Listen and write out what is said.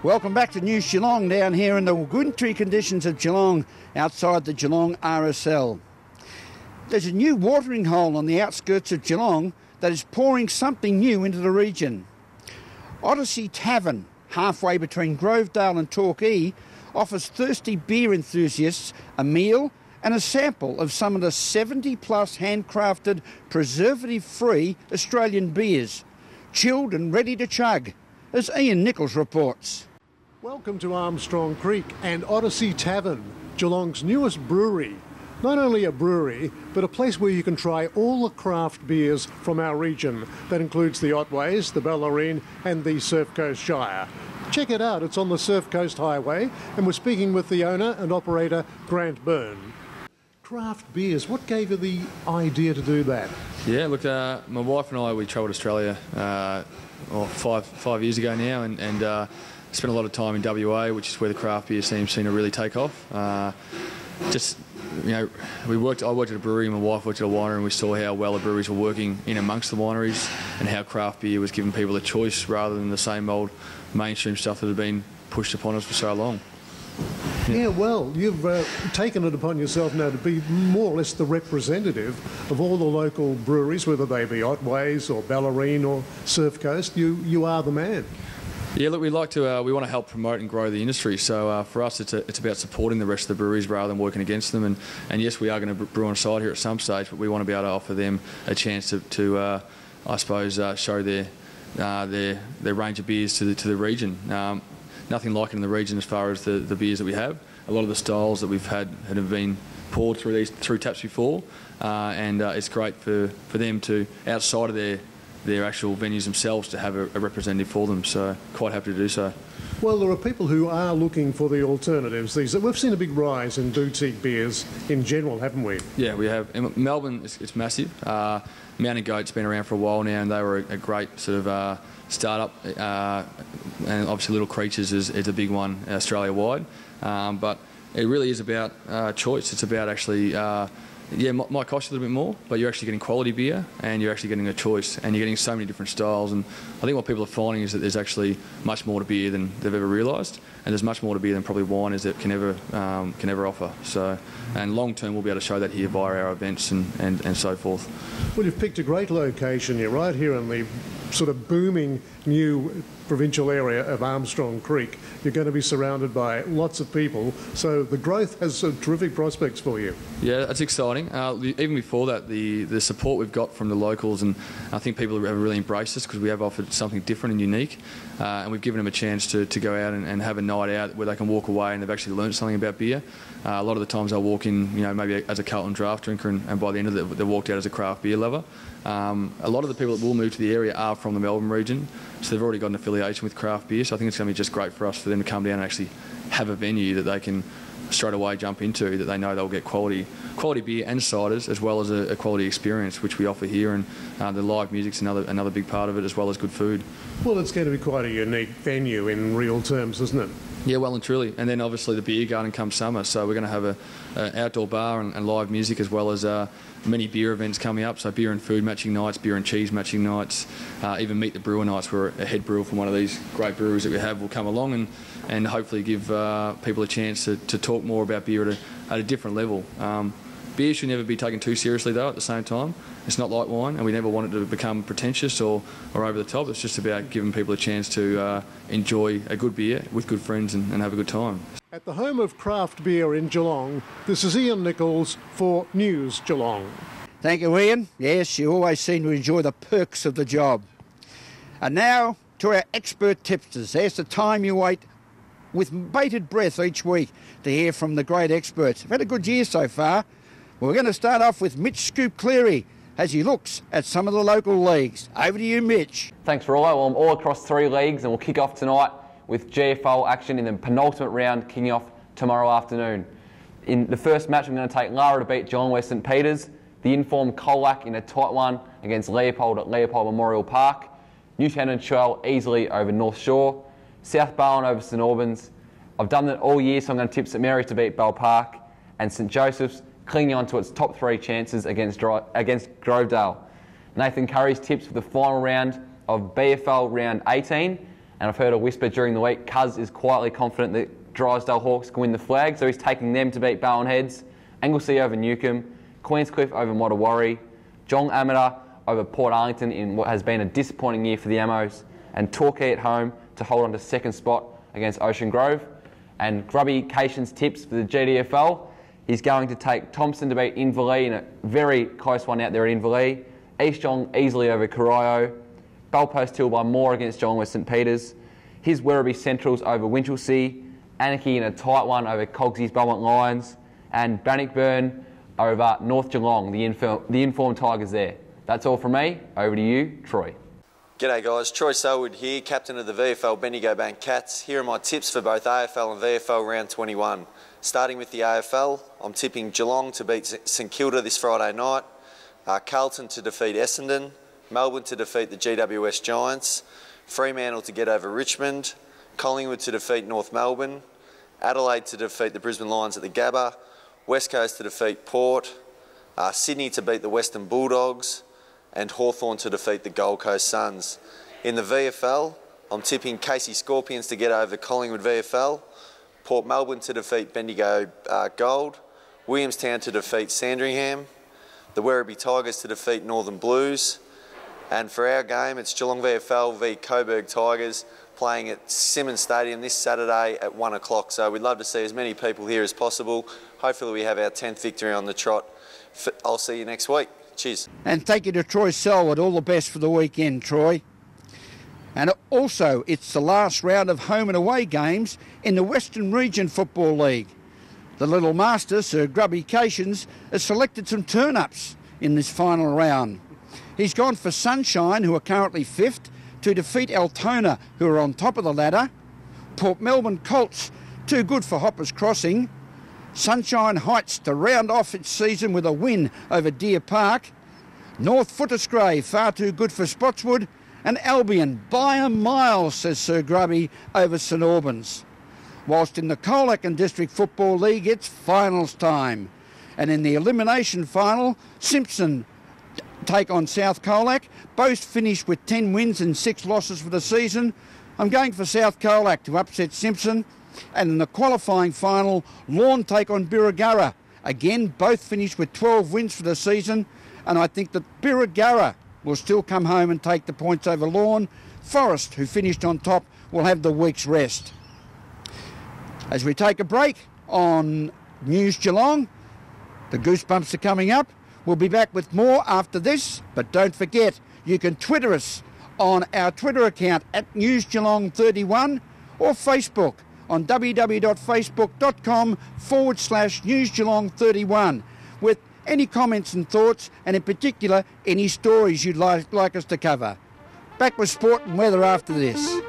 Welcome back to News Geelong down here in the wintry conditions of Geelong outside the Geelong RSL. There's a new watering hole on the outskirts of Geelong that is pouring something new into the region. Odyssey Tavern, halfway between Grovedale and Torquay, offers thirsty beer enthusiasts a meal and a sample of some of the 70-plus handcrafted, preservative-free Australian beers, chilled and ready to chug, as Ian Nichols reports. Welcome to Armstrong Creek and Odyssey Tavern, Geelong's newest brewery. Not only a brewery, but a place where you can try all the craft beers from our region. That includes the Otways, the Bellarine and the Surf Coast Shire. Check it out, it's on the Surf Coast Highway, and we're speaking with the owner and operator, Grant Byrne. Craft beers, what gave you the idea to do that? Yeah, look, my wife and I, we travelled Australia 5 years ago now, and spent a lot of time in WA, which is where the craft beer seems to really take off. I worked at a brewery, my wife worked at a winery, and we saw how well the breweries were working in amongst the wineries and how craft beer was giving people a choice rather than the same old mainstream stuff that had been pushed upon us for so long. Yeah, well, you've taken it upon yourself now to be more or less the representative of all the local breweries, whether they be Otways or Bellarine or Surf Coast. You are the man. Yeah, look, we want to help promote and grow the industry. So for us, it's about supporting the rest of the breweries rather than working against them. And yes, we are going to brew on site here at some stage, but we want to be able to offer them a chance to I suppose, show their range of beers to the region. Nothing like it in the region as far as the beers that we have. A lot of the styles that we've had have been poured through taps before, and it's great for them to, outside of their actual venues themselves, to have a representative for them. So quite happy to do so. Well, there are people who are looking for the alternatives. We've seen a big rise in boutique beers in general, haven't we? Yeah, we have. In Melbourne, it's massive. Mountain Goat's been around for a while now, and they were a great sort of start-up, and obviously Little Creatures is a big one Australia-wide. But it really is about choice. It's about actually, might cost you a little bit more, but you're actually getting quality beer and you're actually getting a choice, and you're getting so many different styles. And I think what people are finding is that there's actually much more to beer than they've ever realised, and there's much more to beer than probably wine is that can ever offer. So, and long term we'll be able to show that here via our events and so forth. Well, you've picked a great location. You're right here in the sort of booming new provincial area of Armstrong Creek. You're going to be surrounded by lots of people, so the growth has terrific prospects for you. Yeah, that's exciting. Even before that, the support we've got from the locals, and I think people have really embraced us because we have offered something different and unique, and we've given them a chance to go out and have a night out where they can walk away and they've actually learned something about beer. A lot of the times they'll walk in, maybe as a Carlton draft drinker, and by the end of it, they've walked out as a craft beer lover. A lot of the people that will move to the area are from the Melbourne region, so they've already got an affiliation with craft beer, so I think it's going to be just great for us for them to come down and actually have a venue that they can straight away jump into, that they know they'll get quality beer and ciders, as well as a quality experience, which we offer here, and the live music's another big part of it, as well as good food. Well, it's going to be quite a unique venue in real terms, isn't it? Yeah, well and truly. And then obviously the beer garden comes summer, so we're going to have an outdoor bar and live music, as well as many beer events coming up, so beer and food matching nights, beer and cheese matching nights, even Meet the Brewer nights, where a head brewer from one of these great breweries that we have will come along and hopefully give people a chance to talk more about beer at a different level. Beer should never be taken too seriously, though, at the same time. It's not like wine, and we never want it to become pretentious or over the top. It's just about giving people a chance to enjoy a good beer with good friends and have a good time. At the home of craft beer in Geelong, this is Ian Nichols for News Geelong. Thank you, Ian. Yes, you always seem to enjoy the perks of the job. And now to our expert tipsters. There's the time you wait with bated breath each week to hear from the great experts. We've had a good year so far. We're going to start off with Mitch Scoop Cleary as he looks at some of the local leagues. Over to you, Mitch. Thanks, Roy. Well, I'm all across 3 leagues, and we'll kick off tonight with GFL action in the penultimate round, kicking off tomorrow afternoon. In the first match, I'm going to take Lara to beat Geelong West St Peters, the informed Colac in a tight one against Leopold at Leopold Memorial Park, Newtown and Churl easily over North Shore, South Barwon over St Albans. I've done that all year, so I'm going to tip St Mary's to beat Bell Park, and St Joseph's clinging on to its top 3 chances against Grovedale. Nathan Curry's tips for the final round of BFL round 18 And I've heard a whisper during the week, Cuz is quietly confident that Drysdale Hawks can win the flag, so he's taking them to beat Bowen Heads, Anglesea over Newcombe, Queenscliff over Mottawarri, Geelong Amateur over Port Arlington in what has been a disappointing year for the Amos, and Torquay at home to hold on to second spot against Ocean Grove. And Grubby Cation's tips for the GDFL, he's going to take Thompson to beat Inverleigh in a very close one out there at Inverleigh, East Geelong easily over Corio, Bellpost Hill by more against Geelong West St Peters, his Werribee Centrals over Winchelsea, Anarchy in a tight one over Cogsy's Beaumont Lions, and Bannockburn over North Geelong, the informed Tigers there. That's all from me. Over to you, Troy. G'day guys, Troy Selwood here, captain of the VFL Bendigo Bank Cats. Here are my tips for both AFL and VFL round 21. Starting with the AFL, I'm tipping Geelong to beat St Kilda this Friday night, Carlton to defeat Essendon, Melbourne to defeat the GWS Giants, Fremantle to get over Richmond, Collingwood to defeat North Melbourne, Adelaide to defeat the Brisbane Lions at the Gabba, West Coast to defeat Port, Sydney to beat the Western Bulldogs, and Hawthorn to defeat the Gold Coast Suns. In the VFL, I'm tipping Casey Scorpions to get over Collingwood VFL, Port Melbourne to defeat Bendigo Gold, Williamstown to defeat Sandringham, the Werribee Tigers to defeat Northern Blues, and for our game, it's Geelong VFL v Coburg Tigers playing at Simmons Stadium this Saturday at 1 o'clock. So we'd love to see as many people here as possible. Hopefully we have our 10th victory on the trot. I'll see you next week. Cheers. And thank you to Troy Selwood. All the best for the weekend, Troy. And also, it's the last round of home and away games in the Western Region Football League. The Little Master, Sir Grubby Cations, has selected some turn-ups in this final round. He's gone for Sunshine, who are currently 5th, to defeat Altona, who are on top of the ladder. Port Melbourne Colts, too good for Hoppers Crossing. Sunshine Heights to round off its season with a win over Deer Park. North Footscray, far too good for Spotswood. And Albion, by a mile, says Sir Grubby, over St Albans. Whilst in the Colac District Football League, it's finals time. And in the elimination final, Simpson take on South Colac. Both finished with 10 wins and 6 losses for the season. I'm going for South Colac to upset Simpson. And in the qualifying final, Lawn take on Birregurra. Again, both finished with 12 wins for the season. And I think that Birregurra will still come home and take the points over Lawn. Forest, who finished on top, will have the week's rest. As we take a break on News Geelong, the Goosebumps are coming up. We'll be back with more after this, but don't forget, you can Twitter us on our Twitter account at NewsGeelong31 or Facebook on www.facebook.com/NewsGeelong31 with any comments and thoughts, and in particular, any stories you'd like us to cover. Back with sport and weather after this.